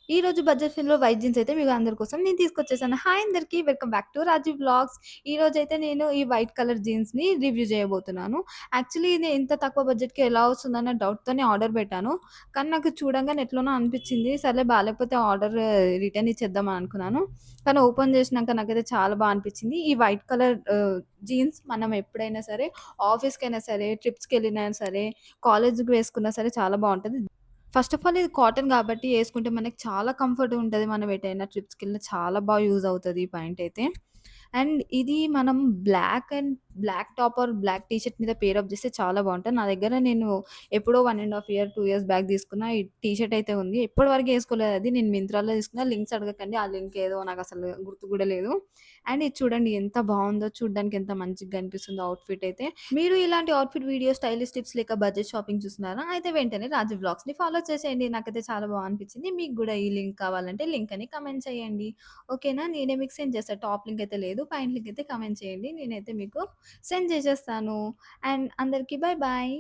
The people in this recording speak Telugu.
ఈరోజు బడ్జెట్ ఫ్రెండ్‌లో వైట్ జీన్స్ అయితే మీ అందరి కోసం నేను తీసుకొచ్చేసాను. హాయ్ అందరికీ welcome back to Rajeev vlogs. ఈరోజైతే నేను ఈ వైట్ కలర్ జీన్స్‌ని రివ్యూ చేయబోతున్నాను. యాక్చువల్లీ ఇది ఇంత తక్కువ బడ్జెట్‌కి ఎలా వస్తుందన్న డౌట్‌తోనే ఆర్డర్ పెట్టాను. కానీ నాకు చూడంగానే ఎట్లనో అనిపించింది. సర్లే బాలేకపోతే ఆర్డర్ రిటర్న్ ఇచ్చేద్దాం అని అనుకున్నాను. కానీ ఓపెన్ చేసినాక నాకైతే చాలా అనిపించింది. ఈ వైట్ కలర్ జీన్స్ మనం ఎప్పుడైనా సరే ఆఫీస్‌కైనా సరే, ట్రిప్స్‌కెళ్ళినా సరే, కాలేజ్‌కి వేసుకున్నా సరే చాలా బావుంటది. ఫస్ట్ ఆఫ్ ఆల్ ఇది కాటన్ గాబట్టి యేసుకుంటే మనకి చాలా కంఫర్ట్‌గుంటది. మనం ఎటైనా ట్రిప్స్‌కెళ్ళినా చాలా యూజ్ అవుతది ఈ పాయింటయితే. అండ్ ఇది మనం black top or black T shirt మీద పేర్ అప్ జేస్తే చాలా బావుంటది. నా దగ్గర నేను ఎప్పుడో 1 ½ ఇయర్, 2 ఇయర్స్ బ్యాక్ తీసుకున్న ఈ టీ షర్ట్ అయితే ఉంది. ఇప్పటి వరకు యేసుకోలేదది. నేను మింత్రాలో తీసుకున్న. లింక్స్ అడగకండి. ఆ లింక్ ఏదో నాకసలు గుర్తు గూడా లేదు. అండ్ ఇది చూడండి ఎంత బావుందో, చూడ్డానికి ఎంత మంచిగా కనిపిస్తుందో అవుట్‌ఫిట్ అయితే. మీరు ఇలాంటి అవుట్‌ఫిట్ వీడియోస్, స్టైలిష్ టిప్స్ లేక బడ్జెట్ షాపింగ్ చూస్తున్నారా? అయితే వెంటనే రాజు వ్లాగ్స్‌ని ఫాలో చేసేయండి. నాకైతే చాలా అనిపించింది. మీకు గూడా ఈ లింక్ కావాలంటే లింక్ అని కామెంట్ చేయండి. ఓకేనా? నేనే మీకు సెండ్ చేస్తా. టాప్ లింక్ అయితే లేదు. పైన లింక్ అయితే కామెంట్ చేయండి. నేనైతే మీకు సెండ్ చేసేస్తాను. అండ్ అందరికీ బాయ్ బాయ్.